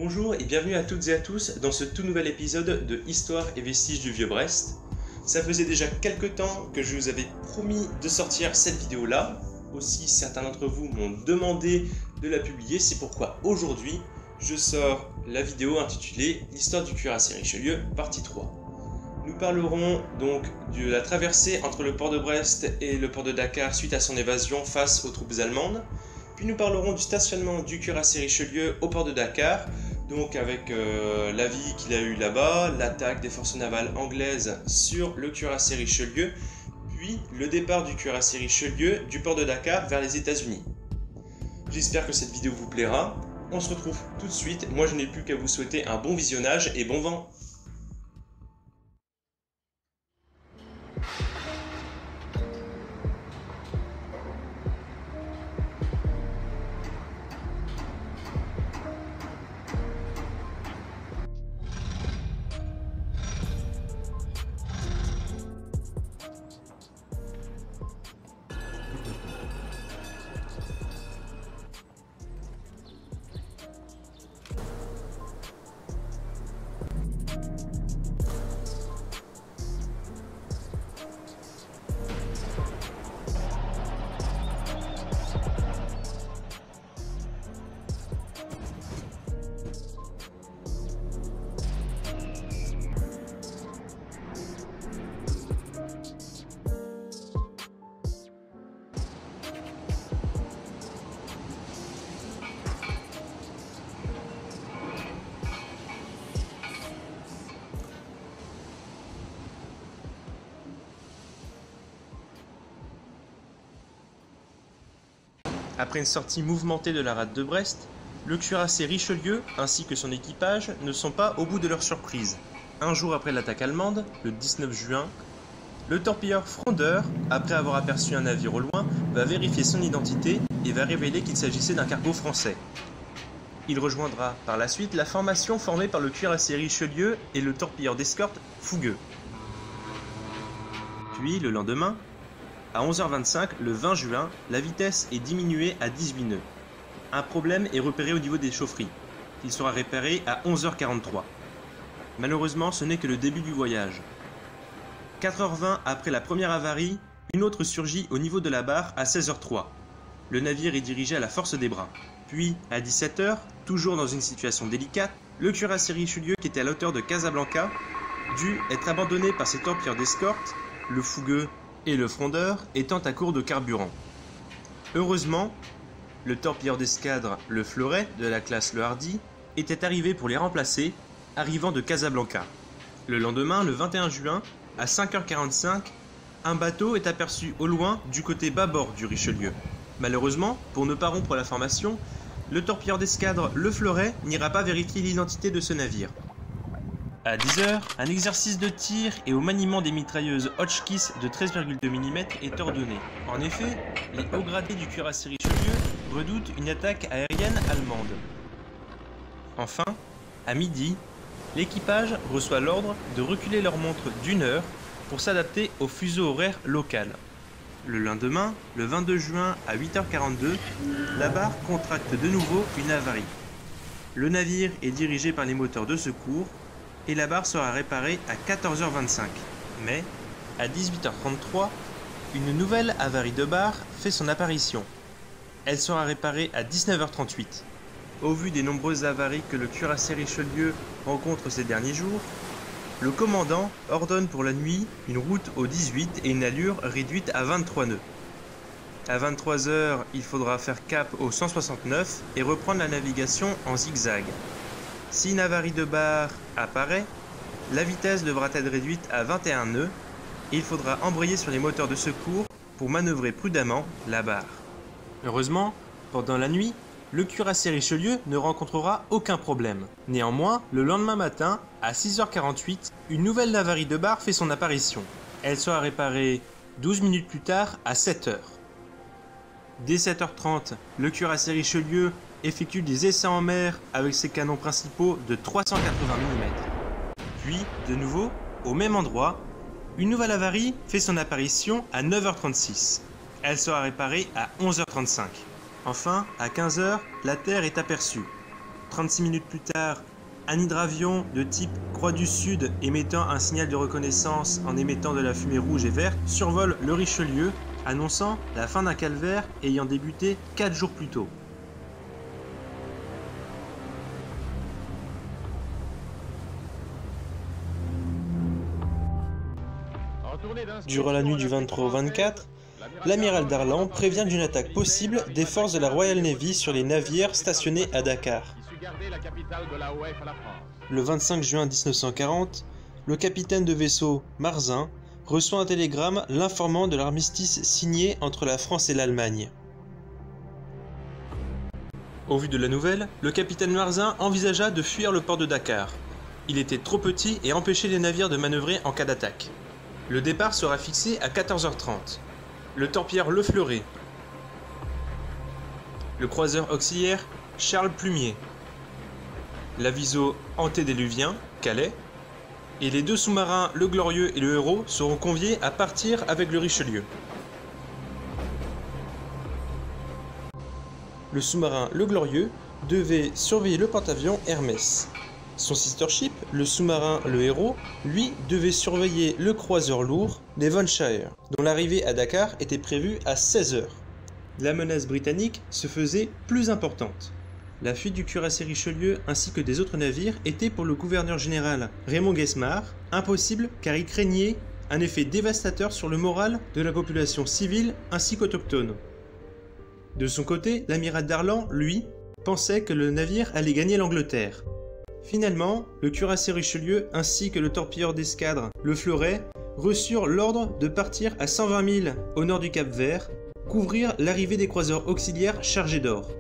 Bonjour et bienvenue à toutes et à tous dans ce tout nouvel épisode de Histoire et vestiges du Vieux-Brest. Ça faisait déjà quelques temps que je vous avais promis de sortir cette vidéo-là. Aussi, certains d'entre vous m'ont demandé de la publier, c'est pourquoi aujourd'hui, je sors la vidéo intitulée L'histoire du cuirassé Richelieu, partie 3. Nous parlerons donc de la traversée entre le port de Brest et le port de Dakar suite à son évasion face aux troupes allemandes. Puis nous parlerons du stationnement du cuirassé Richelieu au port de Dakar, donc avec la vie qu'il a eue là-bas, l'attaque des forces navales anglaises sur le cuirassé Richelieu, puis le départ du cuirassé Richelieu du port de Dakar vers les États-Unis. J'espère que cette vidéo vous plaira. On se retrouve tout de suite. Moi, je n'ai plus qu'à vous souhaiter un bon visionnage et bon vent. Après une sortie mouvementée de la rade de Brest, le cuirassé Richelieu ainsi que son équipage ne sont pas au bout de leur surprise. Un jour après l'attaque allemande, le 19 juin, le torpilleur Frondeur, après avoir aperçu un navire au loin, va vérifier son identité et va révéler qu'il s'agissait d'un cargo français. Il rejoindra par la suite la formation formée par le cuirassé Richelieu et le torpilleur d'escorte Fougueux. Puis, le lendemain, à 11h25, le 20 juin, la vitesse est diminuée à 18 nœuds. Un problème est repéré au niveau des chaufferies. Il sera réparé à 11h43. Malheureusement, ce n'est que le début du voyage. 4h20 après la première avarie, une autre surgit au niveau de la barre à 16h03. Le navire est dirigé à la force des bras. Puis, à 17h, toujours dans une situation délicate, le cuirassé Richelieu qui était à la hauteur de Casablanca dut être abandonné par ses torpilleurs d'escorte, le Fougueux et le Frondeur étant à court de carburant. Heureusement, le torpilleur d'escadre, le Fleuret, de la classe Le Hardy, était arrivé pour les remplacer, arrivant de Casablanca. Le lendemain, le 21 juin, à 5h45, un bateau est aperçu au loin du côté bâbord du Richelieu. Malheureusement, pour ne pas rompre la formation, le torpilleur d'escadre, le Fleuret, n'ira pas vérifier l'identité de ce navire. À 10h, un exercice de tir et au maniement des mitrailleuses Hotchkiss de 13,2 mm est ordonné. En effet, les hauts gradés du cuirassé Richelieu redoutent une attaque aérienne allemande. Enfin, à midi, l'équipage reçoit l'ordre de reculer leur montre d'1 heure pour s'adapter au fuseau horaire local. Le lendemain, le 22 juin à 8h42, la barre contracte de nouveau une avarie. Le navire est dirigé par les moteurs de secours et la barre sera réparée à 14h25. Mais, à 18h33, une nouvelle avarie de barre fait son apparition. Elle sera réparée à 19h38. Au vu des nombreuses avaries que le cuirassé Richelieu rencontre ces derniers jours, le commandant ordonne pour la nuit une route au 18 et une allure réduite à 23 nœuds. À 23h, il faudra faire cap au 169 et reprendre la navigation en zigzag. Si une avarie de barre apparaît, la vitesse devra être réduite à 21 nœuds et il faudra embrayer sur les moteurs de secours pour manœuvrer prudemment la barre. Heureusement, pendant la nuit, le cuirassé Richelieu ne rencontrera aucun problème. Néanmoins, le lendemain matin, à 6h48, une nouvelle avarie de barre fait son apparition. Elle sera réparée 12 minutes plus tard à 7h. Dès 7h30, le cuirassé Richelieu effectue des essais en mer avec ses canons principaux de 380 mm. Puis, de nouveau, au même endroit, une nouvelle avarie fait son apparition à 9h36. Elle sera réparée à 11h35. Enfin, à 15h, la Terre est aperçue. 36 minutes plus tard, un hydravion de type Croix du Sud émettant un signal de reconnaissance en émettant de la fumée rouge et verte survole le Richelieu, annonçant la fin d'un calvaire ayant débuté 4 jours plus tôt. Durant la nuit du 23 au 24, l'amiral Darlan prévient d'une attaque possible des forces de la Royal Navy sur les navires stationnés à Dakar. Le 25 juin 1940, le capitaine de vaisseau Marzin reçoit un télégramme l'informant de l'armistice signé entre la France et l'Allemagne. Au vu de la nouvelle, le capitaine Marzin envisagea de fuir le port de Dakar. Il était trop petit et empêchait les navires de manœuvrer en cas d'attaque. Le départ sera fixé à 14h30. Le torpilleur Le Fleuret, le croiseur auxiliaire Charles Plumier, l'aviso antédéluvien Calais, et les 2 sous-marins Le Glorieux et Le Héros seront conviés à partir avec le Richelieu. Le sous-marin Le Glorieux devait surveiller le porte-avions Hermès. Son sister ship, le sous-marin Le Héros, lui, devait surveiller le croiseur lourd Devonshire, dont l'arrivée à Dakar était prévue à 16h. La menace britannique se faisait plus importante. La fuite du cuirassé Richelieu ainsi que des autres navires était pour le gouverneur général Raymond Guesmar impossible car il craignait un effet dévastateur sur le moral de la population civile ainsi qu'autochtone. De son côté, l'amiral Darlan, lui, pensait que le navire allait gagner l'Angleterre. Finalement, le cuirassé Richelieu ainsi que le torpilleur d'escadre Le Fleuret reçurent l'ordre de partir à 120 milles au nord du Cap Vert, couvrir l'arrivée des croiseurs auxiliaires chargés d'or.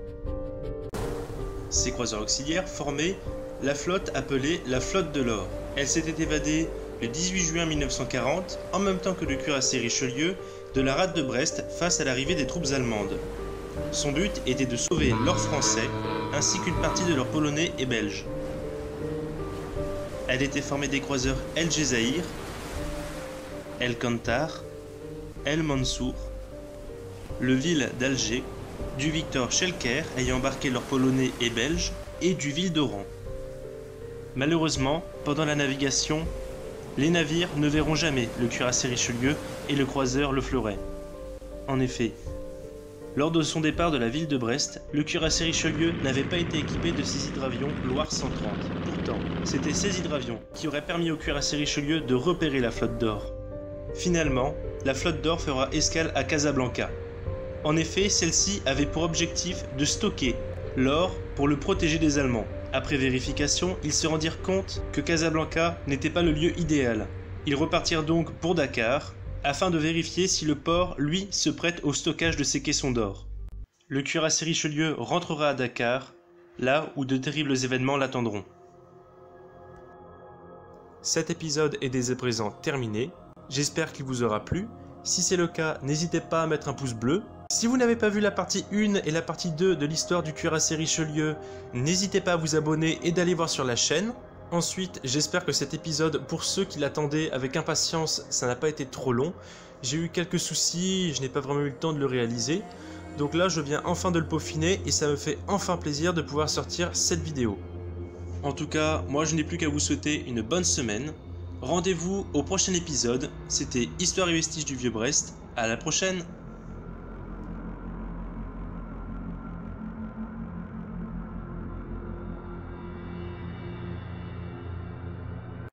Ces croiseurs auxiliaires formaient la flotte appelée la flotte de l'or. Elle s'était évadée le 18 juin 1940, en même temps que le cuirassé Richelieu, de la rade de Brest face à l'arrivée des troupes allemandes. Son but était de sauver l'or français, ainsi qu'une partie de l'or polonais et belge. Elle était formée des croiseurs El Jezaïr, El Kantar, El Mansour, le Ville d'Alger, du Victor Schelker ayant embarqué l'or polonais et belge, et du Ville d'Oran. Malheureusement, pendant la navigation, les navires ne verront jamais le cuirassé Richelieu et le croiseur Le Fleuret. En effet, lors de son départ de la ville de Brest, le cuirassé Richelieu n'avait pas été équipé de ses hydravions Loire 130. Pourtant, c'était ces hydravions qui auraient permis au cuirassé Richelieu de repérer la flotte d'or. Finalement, la flotte d'or fera escale à Casablanca. En effet, celle-ci avait pour objectif de stocker l'or pour le protéger des Allemands. Après vérification, ils se rendirent compte que Casablanca n'était pas le lieu idéal. Ils repartirent donc pour Dakar, afin de vérifier si le port, lui, se prête au stockage de ces caissons d'or. Le cuirassé Richelieu rentrera à Dakar, là où de terribles événements l'attendront. Cet épisode est dès à présent terminé, j'espère qu'il vous aura plu. Si c'est le cas, n'hésitez pas à mettre un pouce bleu. Si vous n'avez pas vu la partie 1 et la partie 2 de l'histoire du cuirassé Richelieu, n'hésitez pas à vous abonner et d'aller voir sur la chaîne. Ensuite, j'espère que cet épisode, pour ceux qui l'attendaient avec impatience, ça n'a pas été trop long. J'ai eu quelques soucis, je n'ai pas vraiment eu le temps de le réaliser. Donc là, je viens enfin de le peaufiner et ça me fait enfin plaisir de pouvoir sortir cette vidéo. En tout cas, moi je n'ai plus qu'à vous souhaiter une bonne semaine. Rendez-vous au prochain épisode, c'était Histoire et Vestiges du Vieux-Brest, à la prochaine!